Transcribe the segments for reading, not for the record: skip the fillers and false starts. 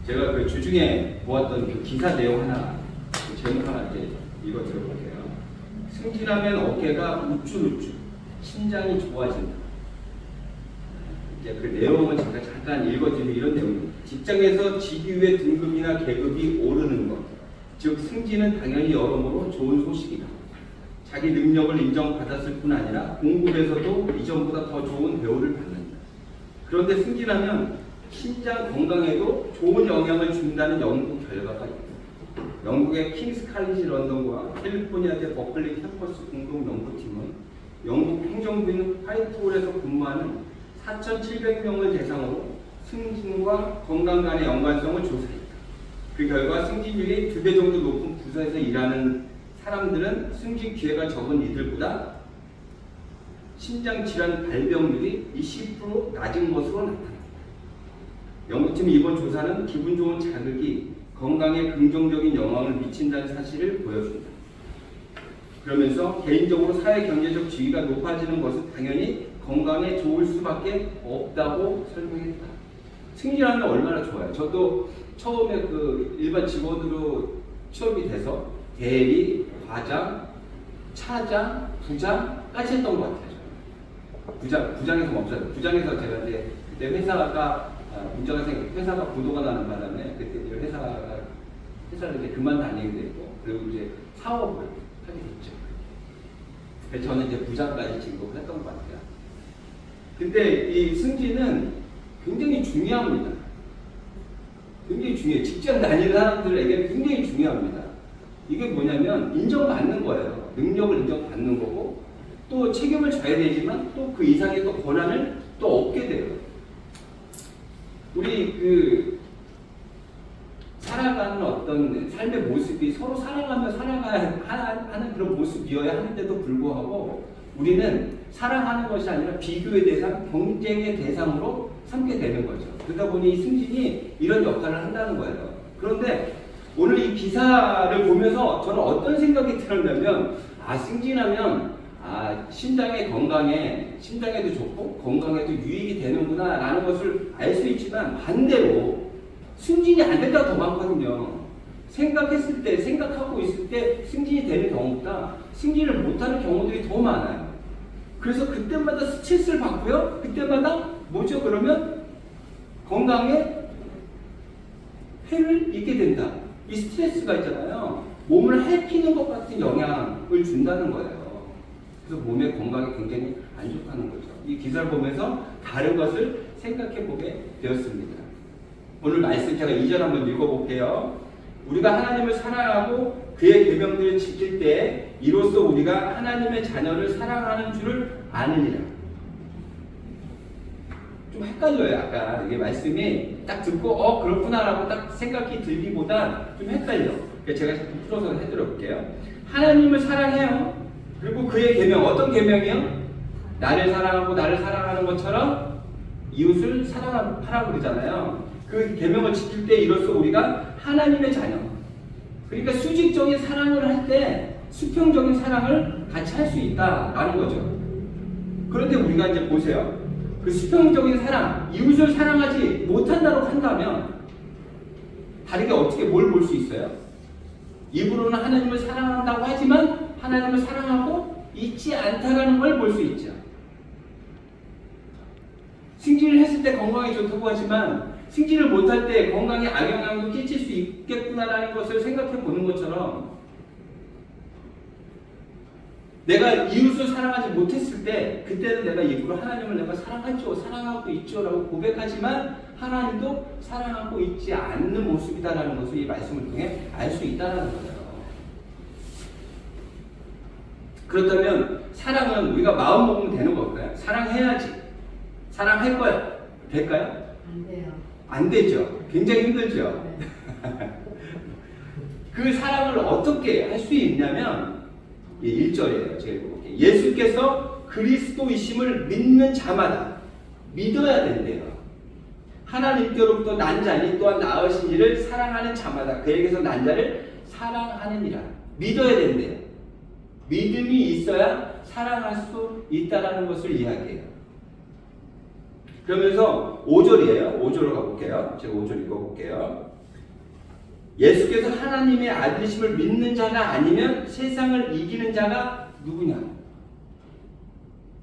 제가 그 주중에 보았던 그 기사 내용 하나, 그 제목 하나 이제 읽어 드려볼게요. 승진하면 어깨가 우쭐우쭐, 심장이 좋아진다. 이제 그 내용은 제가 잠깐 읽어드리면 이런 내용입니다. 직장에서 직위의 등급이나 계급이 오르는 것, 즉 승진은 당연히 여러모로 좋은 소식이다. 자기 능력을 인정받았을 뿐 아니라 공급에서도 이전보다 더 좋은 대우를 받는다. 그런데 승진하면 심장 건강에도 좋은 영향을 준다는 연구 결과가 있다. 영국의 킹스 칼리지 런던과 캘리포니아대 버클리 캠퍼스 공동 연구팀은 영국 행정부인 화이트홀에서 근무하는 4,700명을 대상으로 승진과 건강 간의 연관성을 조사했다. 그 결과 승진율이 2배 정도 높은 부서에서 일하는 사람들은 승진 기회가 적은 이들보다 심장질환 발병률이 20% 낮은 것으로 나타났다. 연구팀 이번 조사는 기분 좋은 자극이 건강에 긍정적인 영향을 미친다는 사실을 보여준다. 그러면서 개인적으로 사회 경제적 지위가 높아지는 것은 당연히 건강에 좋을 수밖에 없다고 설명했다. 승진하면 얼마나 좋아요. 저도 처음에 그 일반 직원으로 취업이 돼서 대리, 과장, 차장, 부장까지 했던 것 같아요. 부장에서 멈춰요. 부장에서 제가 이제 그때 회사가 문제가 생겨 회사가 부도가 나는 바람에 그때 이제 회사를 이제 그만 다니게 됐고 그리고 이제 사업을 하게 됐죠. 그래서 저는 이제 부장까지 진급을 했던 것 같아요. 근데 이 승진은 굉장히 중요합니다. 굉장히 중요해요. 직장 다니는 사람들에게 굉장히 중요합니다. 이게 뭐냐면 인정받는 거예요. 능력을 인정받는 거고 또 책임을 져야 되지만 또 그 이상의 또 권한을 또 얻게 돼요. 우리 그 살아가는 어떤 삶의 모습이 서로 사랑하며 살아가는 그런 모습이어야 하는데도 불구하고 우리는 사랑하는 것이 아니라 비교의 대상, 경쟁의 대상으로 삼게 되는 거죠. 그러다 보니 이 승진이 이런 역할을 한다는 거예요. 그런데 오늘 이 기사를 보면서 저는 어떤 생각이 들었냐면 승진하면 심장의 건강에 심장에도 좋고 건강에도 유익이 되는구나 라는 것을 알 수 있지만 반대로 승진이 안 된다가 더 많거든요. 생각하고 있을 때 승진이 되는 경우보다 승진을 못하는 경우들이 더 많아요. 그래서 그때마다 스트레스를 받고요. 그때마다 뭐죠? 그러면 건강에 해를 입게 된다. 이 스트레스가 있잖아요. 몸을 해피는 것 같은 영향을 준다는 거예요. 그래서 몸의 건강이 굉장히 안 좋다는 거죠. 이 기사를 보면서 다른 것을 생각해 보게 되었습니다. 오늘 말씀 제가 2절 한번 읽어볼게요. 우리가 하나님을 사랑하고 그의 계명들을 지킬 때 이로써 우리가 하나님의 자녀를 사랑하는 줄을 아느니라. 좀 헷갈려요. 약간 이게 말씀이 딱 듣고 그렇구나라고 딱 생각이 들기보다 좀 헷갈려. 그래서 제가 좀 풀어서 해드려 볼게요. 하나님을 사랑해요. 그리고 그의 계명, 어떤 계명이요? 나를 사랑하고 나를 사랑하는 것처럼 이웃을 사랑하라고 그러잖아요. 그 계명을 지킬 때 이로써 우리가 하나님의 자녀. 그러니까 수직적인 사랑을 할 때 수평적인 사랑을 같이 할 수 있다라는 거죠. 그런데 우리가 이제 보세요. 그 수평적인 사랑, 이웃을 사랑하지 못한다고 한다면 다르게 어떻게 뭘 볼 수 있어요? 입으로는 하나님을 사랑한다고 하지만 하나님을 사랑하고 있지 않다라는 걸 볼 수 있죠. 승진을 했을 때 건강이 좋다고 하지만 승진을 못할 때 건강에 악영향을 끼칠 수 있겠구나라는 것을 생각해 보는 것처럼 내가 이웃을 사랑하지 못했을 때 그때는 내가 입으로 하나님을 내가 사랑하죠, 사랑하고 있죠 라고 고백하지만 하나님도 사랑하고 있지 않는 모습이다라는 것을 이 말씀을 통해 알 수 있다는 거예요. 그렇다면 사랑은 우리가 마음 먹으면 되는 걸까요? 사랑해야지. 사랑할 거야. 될까요? 안 돼요. 안 되죠. 굉장히 힘들죠. 네. 그 사랑을 어떻게 할 수 있냐면 1절이에요. 제가 읽어볼게요. 예수께서 그리스도이심을 믿는 자마다 믿어야 된대요. 하나님께로부터 난 자니 또한 낳으신 이를 사랑하는 자마다 그에게서 난 자를 사랑하느니라. 믿어야 된대요. 믿음이 있어야 사랑할 수 있다는 것을 이야기해요. 그러면서 5절이에요. 5절로 가볼게요. 제가 5절 읽어볼게요. 예수께서 하나님의 아들이심을 믿는 자가 아니면 세상을 이기는 자가 누구냐?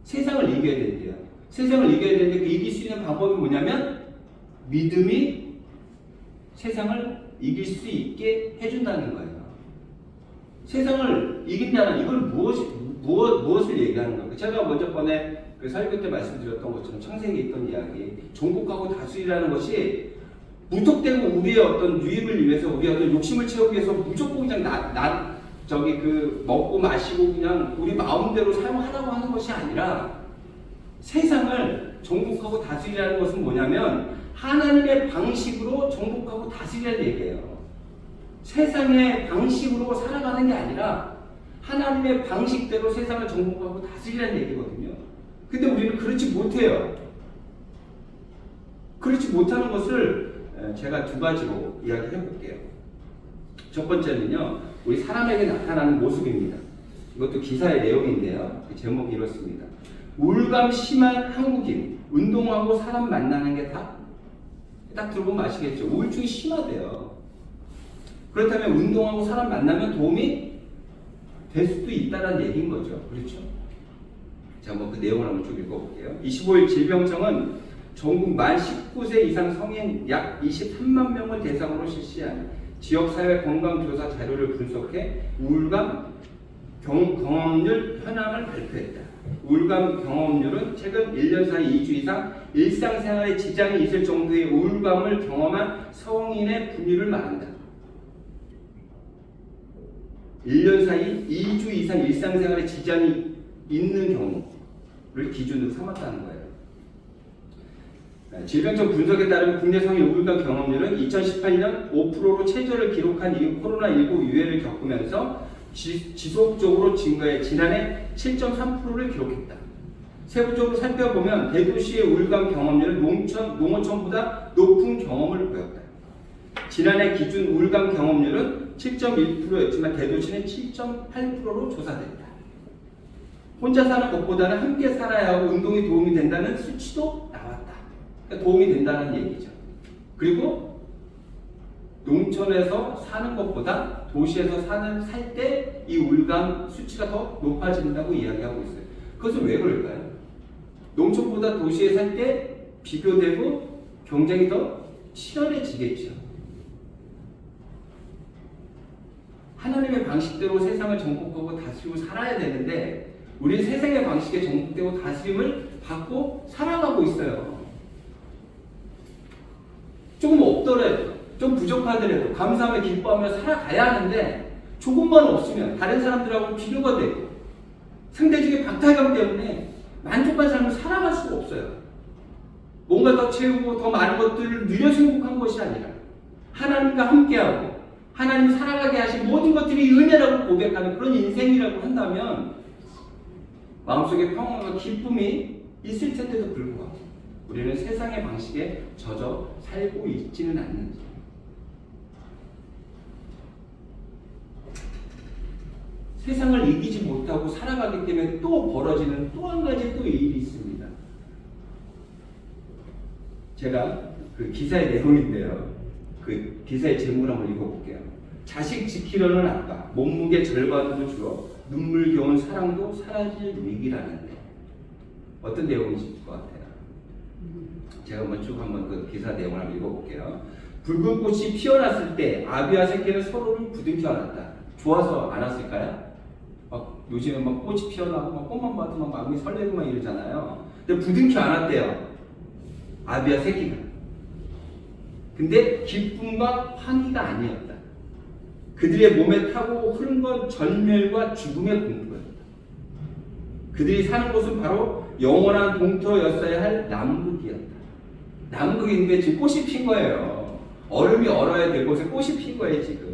세상을 이겨야 된대요. 세상을 이겨야 되는데 그 이길 수 있는 방법이 뭐냐면 믿음이 세상을 이길 수 있게 해준다는 거예요. 세상을 이긴다는 이걸 무엇을 얘기하는 걸까? 제가 먼저 번에 그 설교 때 말씀드렸던 것처럼 창세기에 있던 이야기, 종국하고 다스리라는 것이 무턱대고 우리의 어떤 유익을 위해서, 우리의 어떤 욕심을 채우기 위해서 무조건 그냥 먹고 마시고 그냥 우리 마음대로 사용하라고 하는 것이 아니라 세상을 정복하고 다스리라는 것은 뭐냐면 하나님의 방식으로 정복하고 다스리라는 얘기예요. 세상의 방식으로 살아가는 게 아니라 하나님의 방식대로 세상을 정복하고 다스리라는 얘기거든요. 근데 우리는 그렇지 못해요. 그렇지 못하는 것을 제가 두 가지로 이야기해 볼게요. 첫 번째는요, 우리 사람에게 나타나는 모습입니다. 이것도 기사의 내용인데요. 그 제목이 이렇습니다. 우울감 심한 한국인, 운동하고 사람 만나는 게 딱 들어보면 아시겠죠? 우울증이 심하대요. 그렇다면 운동하고 사람 만나면 도움이 될 수도 있다는 얘기인 거죠. 그렇죠? 자, 그 내용을 한번 쭉 읽어볼게요. 25일 질병청은 전국 만 19세 이상 성인 약 23만 명을 대상으로 실시한 지역사회 건강조사 자료를 분석해 우울감 경험률 현황을 발표했다. 우울감 경험률은 최근 1년 사이 2주 이상 일상생활에 지장이 있을 정도의 우울감을 경험한 성인의 분율을 말한다. 1년 사이 2주 이상 일상생활에 지장이 있는 경우를 기준으로 삼았다는 거예요. 질병청 분석에 따르면 국내 성인 우울감 경험률은 2018년 5%로 최저를 기록한 이후 코로나19 유행을 겪으면서 지속적으로 증가해 지난해 7.3%를 기록했다. 세부적으로 살펴보면 대도시의 우울감 경험률은 농어촌보다 높은 경험을 보였다. 지난해 기준 우울감 경험률은 7.1%였지만 대도시는 7.8%로 조사됐다. 혼자 사는 것보다는 함께 살아야 하고 운동이 도움이 된다는 수치도 나왔다. 그러니까 도움이 된다는 얘기죠. 그리고 농촌에서 사는 것보다 도시에서 살 때 이 우울감 수치가 더 높아진다고 이야기하고 있어요. 그것은 왜 그럴까요? 농촌보다 도시에 살 때 비교되고 경쟁이 더 치열해지겠죠. 하나님의 방식대로 세상을 정복하고 다스리고 살아야 되는데 우리는 세상의 방식에 정복되고 다스림을 받고 살아가고 있어요. 조금 없더라도, 좀 부족하더라도 감사하며 기뻐하며 살아가야 하는데 조금만 없으면 다른 사람들하고 비교가 되고 상대적인 박탈감 때문에 만족한 삶을 살아갈 수가 없어요. 뭔가 더 채우고 더 많은 것들을 누려서 행복한 것이 아니라 하나님과 함께하고 하나님 살아가게 하신 모든 것들이 은혜라고 고백하는 그런 인생이라고 한다면 마음속에 평화와 기쁨이 있을 텐데도 불구하고 우리는 세상의 방식에 젖어 살고 있지는 않는지. 세상을 이기지 못하고 살아가기 때문에 또 벌어지는 또 한 가지 또 일이 있습니다. 제가 그 기사의 내용인데요. 그 기사의 제목을 한번 읽어볼게요. 자식 지키려는 아빠, 몸무게 절반으로 줄어 눈물겨운 사랑도 사라질 위기라는데 어떤 내용이실 것 같아요? 제가 한번 그 기사 내용을 한번 읽어볼게요. 붉은 꽃이 피어났을 때 아비와 새끼는 서로를 부둥켜 안았다. 좋아서 안았을까요? 요즘에 꽃이 피어나고 꽃만 봐도 마음이 설레고 이러잖아요. 근데 부둥켜 안았대요. 아비와 새끼가. 근데 기쁨과 환희가 아니었다. 그들의 몸에 타고 흐른 건 절멸과 죽음의 공포였다. 그들이 사는 곳은 바로 영원한 동토였어야 할 남극이었다. 남극인데 지금 꽃이 핀 거예요. 얼음이 얼어야 될 곳에 꽃이 핀 거예요 지금.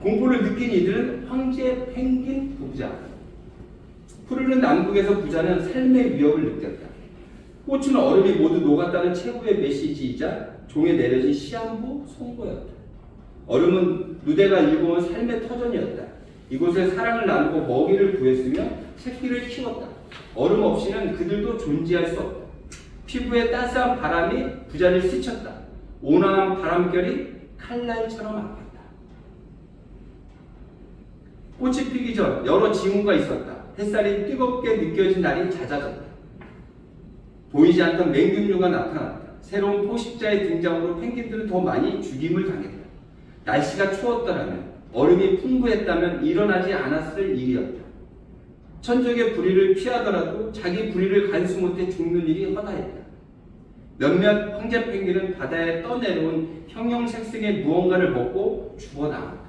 공포를 느낀 이들은 황제 펭귄 부자. 푸르른 남극에서 부자는 삶의 위협을 느꼈다. 꽃은 얼음이 모두 녹았다는 최고의 메시지이자 종에 내려진 시한부 송고였다. 얼음은 누대가 일궈온 삶의 터전이었다. 이곳에 사랑을 나누고 먹이를 구했으며 새끼를 키웠다. 얼음 없이는 그들도 존재할 수 없다. 피부에 따스한 바람이 부자를 스쳤다. 온화한 바람결이 칼날처럼 아팠다. 꽃이 피기 전 여러 징후가 있었다. 햇살이 뜨겁게 느껴진 날이 잦아졌다. 보이지 않던 맹균류가 나타났다. 새로운 포식자의 등장으로 펭귄들은 더 많이 죽임을 당했다. 날씨가 추웠더라면, 얼음이 풍부했다면 일어나지 않았을 일이었다. 천적의 불의를 피하더라도 자기 불의를 간수 못해 죽는 일이 허다했다. 몇몇 황제 펭귄은 바다에 떠내려온 형형색색의 무언가를 먹고 죽어나갔다.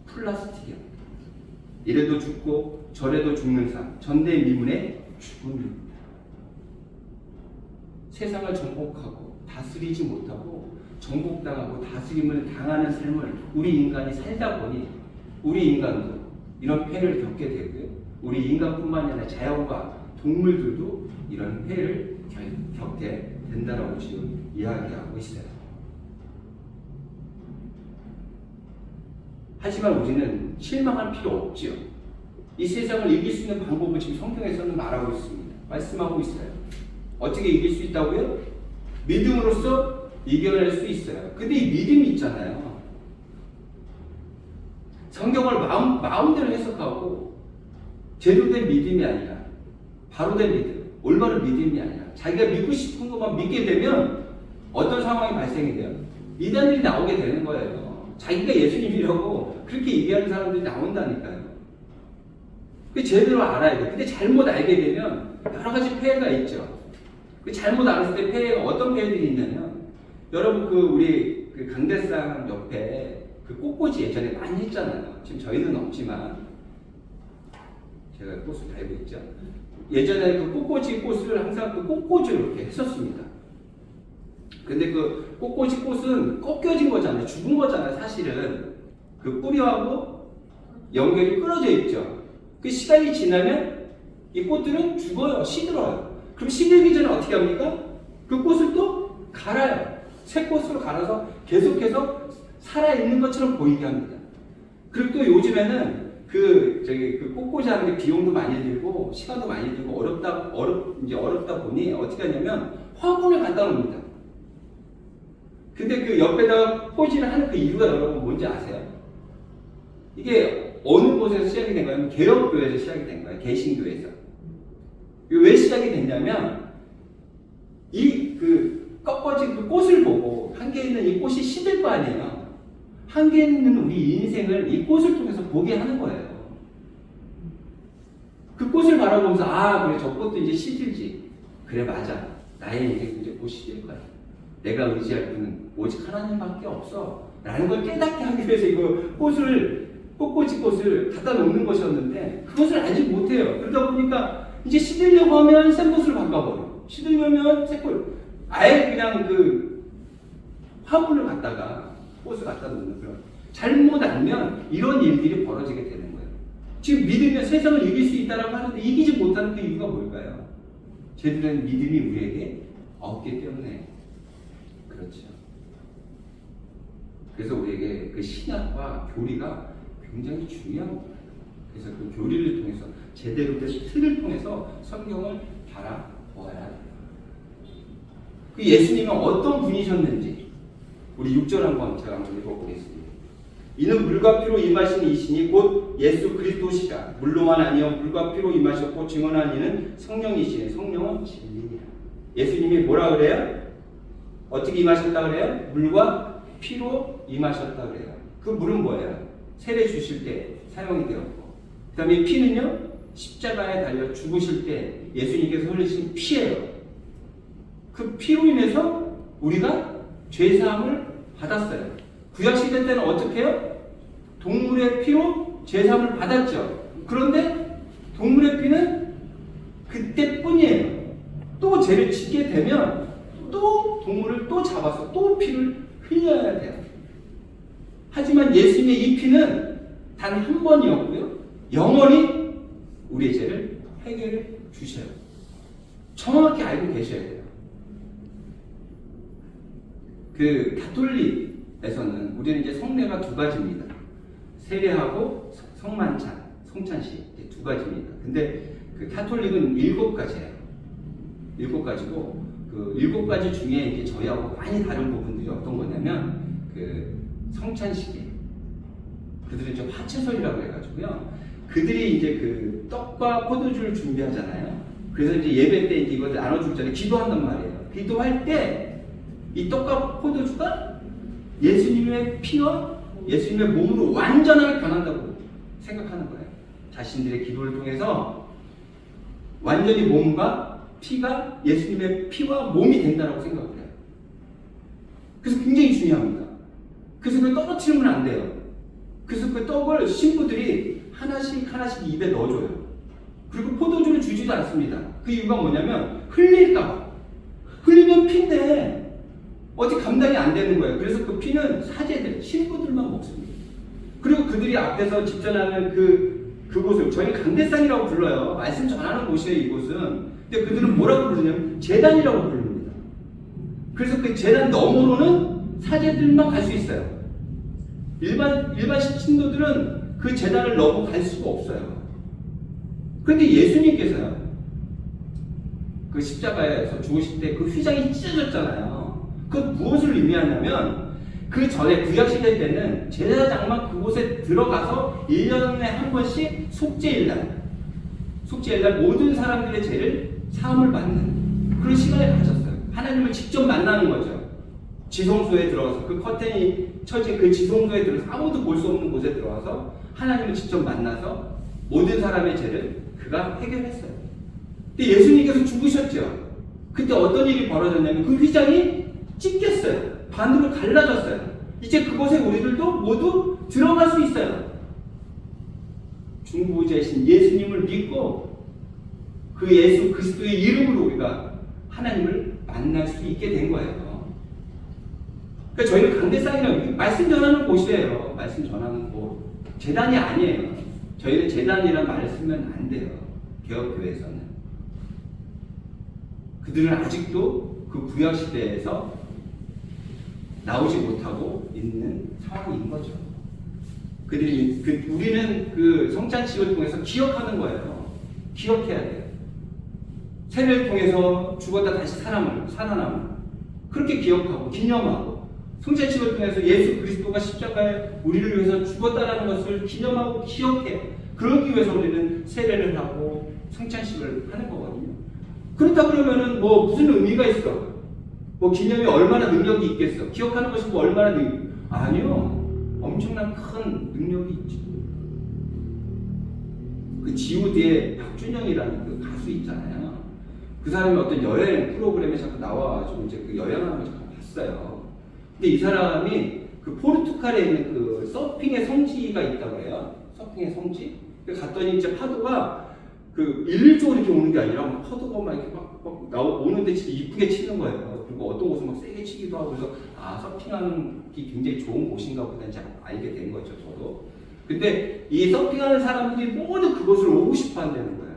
플라스틱이었다. 이래도 죽고 저래도 죽는 삶, 전대미문의 죽음이었다. 세상을 정복하고 다스리지 못하고 정복당하고 다스림을 당하는 삶을 우리 인간이 살다 보니 우리 인간도 이런 폐해를 겪게 되고요. 우리 인간뿐만 아니라 자연과 동물들도 이런 폐해를 겪게 된다라고 지금 이야기하고 있어요. 하지만 우리는 실망할 필요 없지요. 이 세상을 이길 수 있는 방법을 지금 성경에서는 말하고 있습니다. 말씀하고 있어요. 어떻게 이길 수 있다고요? 믿음으로써 이겨낼 수 있어요. 근데 이 믿음이 있잖아요. 성경을 마음대로 해석하고 제대로 된 믿음이 아니라 바로 된 믿음, 올바른 믿음이 아니라 자기가 믿고 싶은 것만 믿게 되면 어떤 상황이 발생이 돼요? 이단들이 나오게 되는 거예요. 자기가 예수님이라고 그렇게 얘기하는 사람들이 나온다니까요. 그 제대로 알아야 돼. 근데 잘못 알게 되면 여러 가지 폐해가 있죠. 그 잘못 알았을 때 폐해가 어떤 폐해들이 있냐면, 여러분 우리 강대상 옆에 그 꽃꽂이 예전에 많이 했잖아요. 지금 저희는 없지만 제가 꽃을 달고 있죠. 예전에 그 꽃꽂이 꽃을 항상 그 꽃꽂이로 이렇게 했었습니다. 근데 그 꽃꽂이 꽃은 꺾여진 거잖아요. 죽은 거잖아요. 사실은 그 뿌리하고 연결이 끊어져 있죠. 그 시간이 지나면 이 꽃들은 죽어요. 시들어요. 그럼 시들기 전에 어떻게 합니까? 그 꽃을 또 갈아요. 새 꽃으로 갈아서 계속해서 살아있는 것처럼 보이게 합니다. 그리고 또 요즘에는 그 꽃꽂이 하는 게 비용도 많이 들고 시간도 많이 들고 어렵다 보니 어떻게 하냐면 화분을 갖다 놓습니다. 근데 그 옆에다가 꽂이를 하는 그 이유가 여러분 뭔지 아세요? 이게 어느 곳에서 시작이 된 거냐면 개혁교회에서 시작이 된 거예요. 개신교회에서. 왜 시작이 됐냐면 꺾어진 그 꽃을 보고 한 개 있는 이 꽃이 시들 거 아니에요. 한 개 있는 우리 인생을 이 꽃을 통해서 보게 하는 거예요. 그 꽃을 바라보면서 그래 저 꽃도 이제 시들지. 그래 맞아. 나의 인생도 이제 곧 시들 거야. 내가 의지할 분은 오직 하나님밖에 없어. 라는 걸 깨닫게 하기 위해서 이거 꽃꽂이 꽃을 갖다 놓는 것이었는데 그것을 알지 못해요. 그러다 보니까 이제 시들려고 하면 새 꽃을 바꿔버려. 시들려면 새 꽃. 아예 그냥 그 화분을 갖다가 꽃을 갖다 놓는 그런. 잘못 알면 이런 일들이 벌어지게 되는 거예요. 지금 믿으면 세상을 이길 수 있다라고 하는데 이기지 못하는 그 이유가 뭘까요? 제대로 된 믿음이 우리에게 없기 때문에 그렇죠. 그래서 우리에게 그 신약과 교리가 굉장히 중요한 거예요. 그래서 그 교리를 통해서 제대로 된 틀을 통해서 성경을 바라보아야 돼요. 그 예수님은 어떤 분이셨는지 우리 6절 한번 제가 한번 읽어보겠습니다. 이는 물과 피로 임하신 이신이 곧 예수 그리스도시라. 물로만 아니요 물과 피로 임하셨고 증언한 이는 성령이시니 성령은 진리니라. 예수님이 뭐라 그래요? 어떻게 임하셨다 그래요? 물과 피로 임하셨다 그래요. 그 물은 뭐예요? 세례 주실 때 사용이 되었고, 그 다음에 피는요 십자가에 달려 죽으실 때 예수님께서 흘리신 피예요. 그 피로 인해서 우리가 죄사함을 받았어요. 구약시대 때는 어떻게 해요? 동물의 피로 죄사함을 받았죠. 그런데 동물의 피는 그때뿐이에요. 또 죄를 짓게 되면 또 동물을 또 잡아서 또 피를 흘려야 돼요. 하지만 예수님의 이 피는 단 한 번이었고요. 영원히 우리의 죄를 해결해 주셔요. 정확히 알고 계셔야 돼요. 그 가톨릭에서는 우리는 이제 성례가 두 가지입니다. 세례하고 성만찬, 성찬식 이제 두 가지입니다. 근데 그 가톨릭은 7가지예요. 7가지고 그 7가지 중에 이제 저희하고 많이 다른 부분들이 어떤 거냐면 그 성찬식이에요. 그들은 좀 화채설이라고 해가지고요. 그들이 이제 그 떡과 포도주를 준비하잖아요. 그래서 이제 예배 때 이제 이걸 나눠줄 전에 기도한단 말이에요. 기도할 때 이 떡과 포도주가 예수님의 피와 예수님의 몸으로 완전하게 변한다고 생각하는 거예요. 자신들의 기도를 통해서 완전히 몸과 피가 예수님의 피와 몸이 된다고 생각을 해요. 그래서 굉장히 중요합니다. 그래서 그걸 떨어뜨리면 안 돼요. 그래서 그 떡을 신부들이 하나씩 하나씩 입에 넣어줘요. 그리고 포도주를 주지도 않습니다. 그 이유가 뭐냐면 흘릴까봐. 흘리면 피인데 어떻게 감당이 안 되는 거예요. 그래서 그 피는 사제들, 신부들만 먹습니다. 그리고 그들이 앞에서 집전하는 그곳을 저희는 강대상이라고 불러요. 말씀 전하는 곳이에요, 이곳은. 근데 그들은 뭐라고 부르냐면 제단이라고 부릅니다. 그래서 그 제단 너머로는 사제들만 갈 수 있어요. 일반 신도들은 그 제단을 넘어 갈 수가 없어요. 그런데 예수님께서요, 그 십자가에서 죽으실 때 그 휘장이 찢어졌잖아요. 그 무엇을 의미하냐면 그 전에 구약시대 때는 제사장만 그곳에 들어가서 1년에 한 번씩 속죄일날 모든 사람들의 죄를 사함을 받는 그런 시간을 가졌어요. 하나님을 직접 만나는 거죠. 지성소에 들어가서 그 커튼이 쳐진 그 지성소에 들어가서 아무도 볼 수 없는 곳에 들어가서 하나님을 직접 만나서 모든 사람의 죄를 그가 해결했어요. 근데 예수님께서 죽으셨죠. 그때 어떤 일이 벌어졌냐면 그 휘장이 찢겼어요. 반으로 갈라졌어요. 이제 그곳에 우리들도 모두 들어갈 수 있어요. 중보자이신 예수님을 믿고 그 예수 그리스도의 이름으로 우리가 하나님을 만날 수 있게 된 거예요. 그러니까 저희는 강대상이라고 말씀 전하는 곳이에요. 말씀 전하는 곳. 제단이 아니에요. 저희는 제단이라는 말을 쓰면 안 돼요. 개혁교회에서는. 그들은 아직도 그 구약시대에서 나오지 못하고 있는 상황인 거죠. 우리는 그 성찬식을 통해서 기억하는 거예요. 기억해야 돼요. 세례를 통해서 죽었다 다시 살아남을 그렇게 기억하고 기념하고 성찬식을 통해서 예수 그리스도가 십자가에 우리를 위해서 죽었다라는 것을 기념하고 기억해요. 그러기 위해서 우리는 세례를 하고 성찬식을 하는 거거든요. 그렇다 그러면은 뭐 무슨 의미가 있어? 뭐 기념이 얼마나 능력이 있겠어? 기억하는 것이 뭐 얼마나 아니요. 엄청난 큰 능력이 있죠. 그 G.O.D의 박준영이라는 그 가수 있잖아요. 그 사람이 어떤 여행 프로그램에 자꾸 나와가지고 이제 그 여행하는 걸 잠깐 봤어요. 근데 이 사람이 그 포르투갈에 있는 그 서핑의 성지가 있다고 해요. 서핑의 성지. 갔더니 이제 파도가 그 일률적으로 이렇게 오는 게 아니라 막 파도가 막 이렇게 막 오는데 진짜 이쁘게 치는 거예요. 그리고 어떤 곳은 막 세게 치기도 하고 그래서 서핑하는 게 굉장히 좋은 곳인가 보다 이제 알게 된 거죠, 저도. 근데 이 서핑하는 사람들이 모두 그곳을 오고 싶어 한다는 거예요.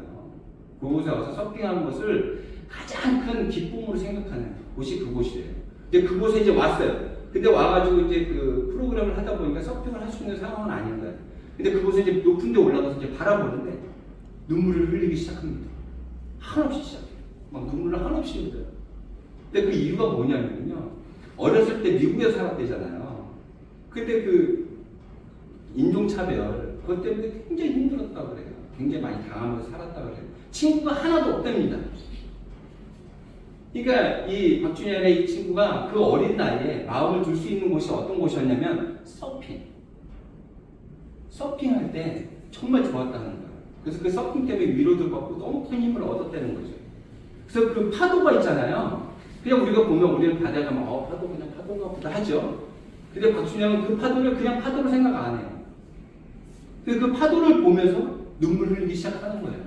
그곳에 와서 서핑하는 것을 가장 큰 기쁨으로 생각하는 곳이 그곳이에요. 근데 그곳에 이제 왔어요. 근데 와가지고 이제 그 프로그램을 하다 보니까 서핑을 할 수 있는 상황은 아닌 거예요. 근데 그곳에 이제 높은 데 올라가서 이제 바라보는데 눈물을 흘리기 시작합니다. 한없이 시작해요. 막 눈물을 한없이 흘려요. 근데 그 이유가 뭐냐면요. 어렸을 때 미국에 살았대잖아요. 근데 그 인종차별, 그것 때문에 굉장히 힘들었다고 그래요. 굉장히 많이 당하면서 살았다고 그래요. 친구가 하나도 없답니다. 그러니까 이 박준현의 이 친구가 그 어린 나이에 마음을 둘 수 있는 곳이 어떤 곳이었냐면 서핑할 때 정말 좋았다는 거예요. 그래서 그 서핑 때문에 위로도 받고 너무 큰 힘을 얻었다는 거죠. 그래서 그 파도가 있잖아요. 그냥 우리가 보면 우리는 바다에 가면 파도 그냥 파도인가 보다 하죠. 근데 박준영은 그 파도를 그냥 파도로 생각 안 해요. 그 파도를 보면서 눈물 흘리기 시작하는 거예요.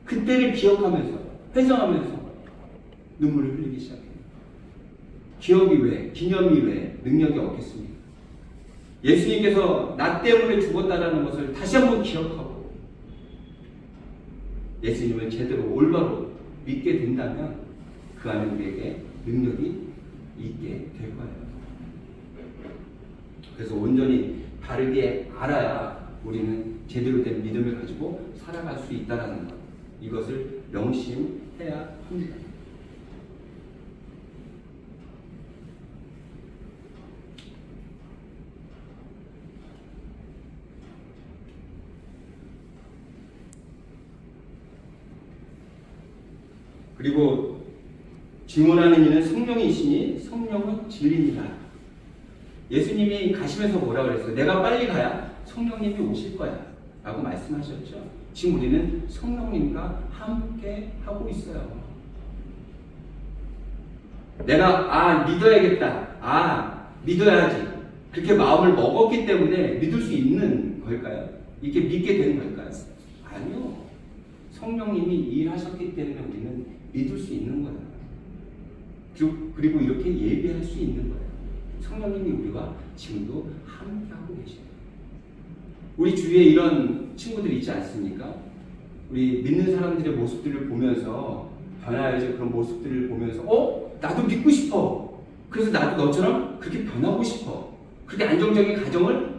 그때를 기억하면서 회상하면서 눈물을 흘리기 시작해요. 기억이 왜, 기념이 왜 능력이 없겠습니까? 예수님께서 나 때문에 죽었다라는 것을 다시 한번 기억하고 예수님을 제대로 올바로 믿게 된다면 그 안에 우리에게 능력이 있게 될 거예요. 그래서 온전히 바르게 알아야 우리는 제대로 된 믿음을 가지고 살아갈 수 있다는 것, 이것을 명심해야 합니다. 그리고 증언하는 이는 성령이시니 성령은 진리니라. 예수님이 가시면서 뭐라 그랬어요? 내가 빨리 가야 성령님이 오실 거야 라고 말씀하셨죠. 지금 우리는 성령님과 함께 하고 있어요. 내가 믿어야겠다, 믿어야지 그렇게 마음을 먹었기 때문에 믿을 수 있는 걸까요? 이렇게 믿게 된 걸까요? 아니요. 성령님이 일하셨기 때문에 우리는 믿을 수 있는 거예요. 그리고 이렇게 예배할 수 있는 거예요. 성령님이 우리와 지금도 함께하고 계셔요. 우리 주위에 이런 친구들이 있지 않습니까? 우리 믿는 사람들의 모습들을 보면서 변화해져 그런 모습들을 보면서 나도 믿고 싶어. 그래서 나도 너처럼 그렇게 변하고 싶어. 그렇게 안정적인 가정을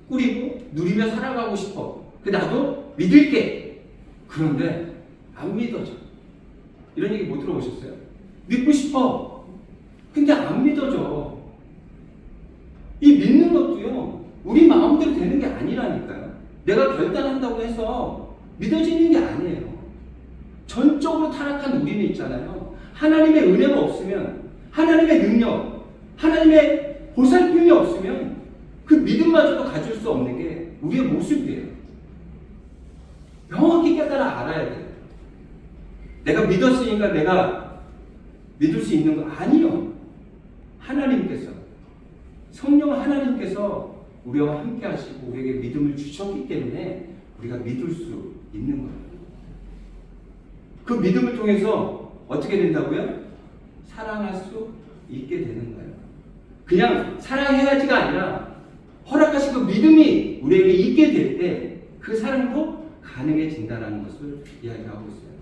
꾸리고 누리며 살아가고 싶어. 나도 믿을게. 그런데 안 믿어져. 이런 얘기 못 들어보셨어요? 믿고 싶어. 근데 안 믿어져. 이 믿는 것도요, 우리 마음대로 되는 게 아니라니까요. 내가 결단한다고 해서 믿어지는 게 아니에요. 전적으로 타락한 우리는 있잖아요. 하나님의 은혜가 없으면, 하나님의 능력, 하나님의 보살핌이 없으면 그 믿음마저도 가질 수 없는 게 우리의 모습이에요. 명확히 깨달아 알아야 돼요. 내가 믿었으니까 내가 믿을 수 있는 거 아니요. 하나님께서, 성령 하나님께서 우리와 함께 하시고 우리에게 믿음을 주셨기 때문에 우리가 믿을 수 있는 거예요. 그 믿음을 통해서 어떻게 된다고요? 사랑할 수 있게 되는 거예요. 그냥 사랑해야지가 아니라 허락하신 그 믿음이 우리에게 있게 될 때 그 사랑도 가능해진다는 것을 이야기하고 있어요.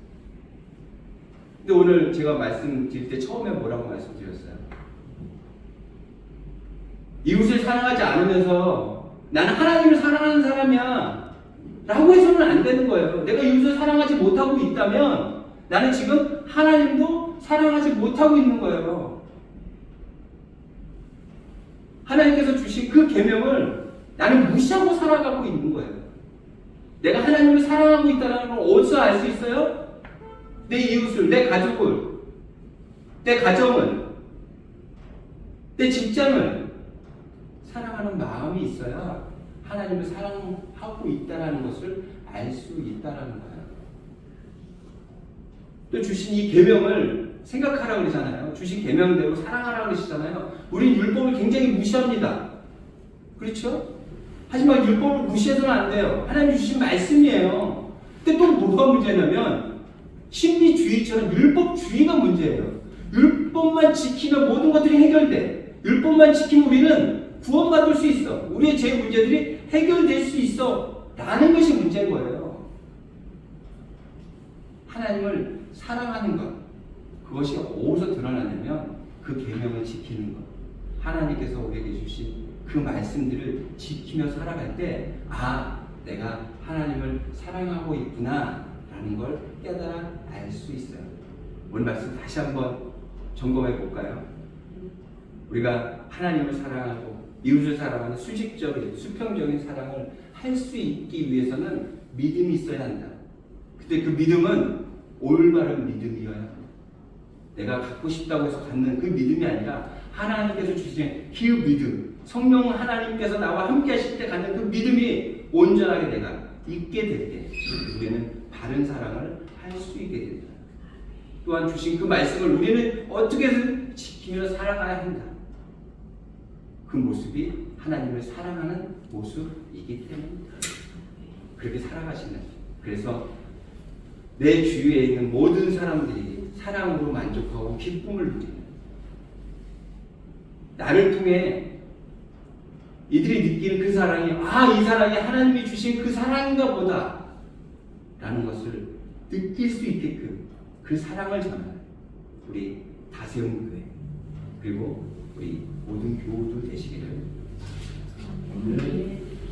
근데 오늘 제가 말씀드릴 때 처음에 뭐라고 말씀드렸어요? 이웃을 사랑하지 않으면서 나는 하나님을 사랑하는 사람이야 라고 해서는 안 되는 거예요. 내가 이웃을 사랑하지 못하고 있다면 나는 지금 하나님도 사랑하지 못하고 있는 거예요. 하나님께서 주신 그 계명을 나는 무시하고 살아가고 있는 거예요. 내가 하나님을 사랑하고 있다는 걸 어디서 알 수 있어요? 내 이웃을, 내 가족을, 내 가정을, 내 직장을 사랑하는 마음이 있어야 하나님을 사랑하고 있다는 것을 알 수 있다는 거예요. 또 주신 이 계명을 생각하라고 그러잖아요. 주신 계명대로 사랑하라고 그러시잖아요. 우린 율법을 굉장히 무시합니다. 그렇죠? 하지만 율법을 무시해서는 안 돼요. 하나님 주신 말씀이에요. 근데 또 뭐가 문제냐면 신비주의처럼 율법주의가 문제예요. 율법만 지키면 모든 것들이 해결돼. 율법만 지키면 우리는 구원받을 수 있어. 우리의 제 문제들이 해결될 수 있어. 라는 것이 문제인 거예요. 하나님을 사랑하는 것, 그것이 어디서 드러나냐면 그 계명을 지키는 것. 하나님께서 우리에게 주신 그 말씀들을 지키며 살아갈 때 내가 하나님을 사랑하고 있구나 라는 걸 깨달아 알 수 있어요. 오늘 말씀 다시 한번 점검해 볼까요? 우리가 하나님을 사랑하고 이웃을 사랑하는 수직적인, 수평적인 사랑을 할 수 있기 위해서는 믿음이 있어야 한다. 근데 그 믿음은 올바른 믿음이어야 합니다. 내가 갖고 싶다고 해서 갖는 그 믿음이 아니라 하나님께서 주신 그 믿음, 성령 하나님께서 나와 함께 하실 때 갖는 그 믿음이 온전하게 내가 있게 될 때 우리는 바른 사랑을 할 수 있게 된다. 또한 주신 그 말씀을 우리는 어떻게든 지키며 살아가야 한다. 그 모습이 하나님을 사랑하는 모습이기 때문입니다. 그렇게 살아가시는. 그래서 내 주위에 있는 모든 사람들이 사랑으로 만족하고 기쁨을 누리는, 나를 통해 이들이 느끼는 그 사랑이 이 사랑이 하나님이 주신 그 사랑인가 보다 라는 것을 느낄 수 있게끔 그 사랑을 전하는 우리 다세움 교회 그리고 우리 모든 교우들 되시기를.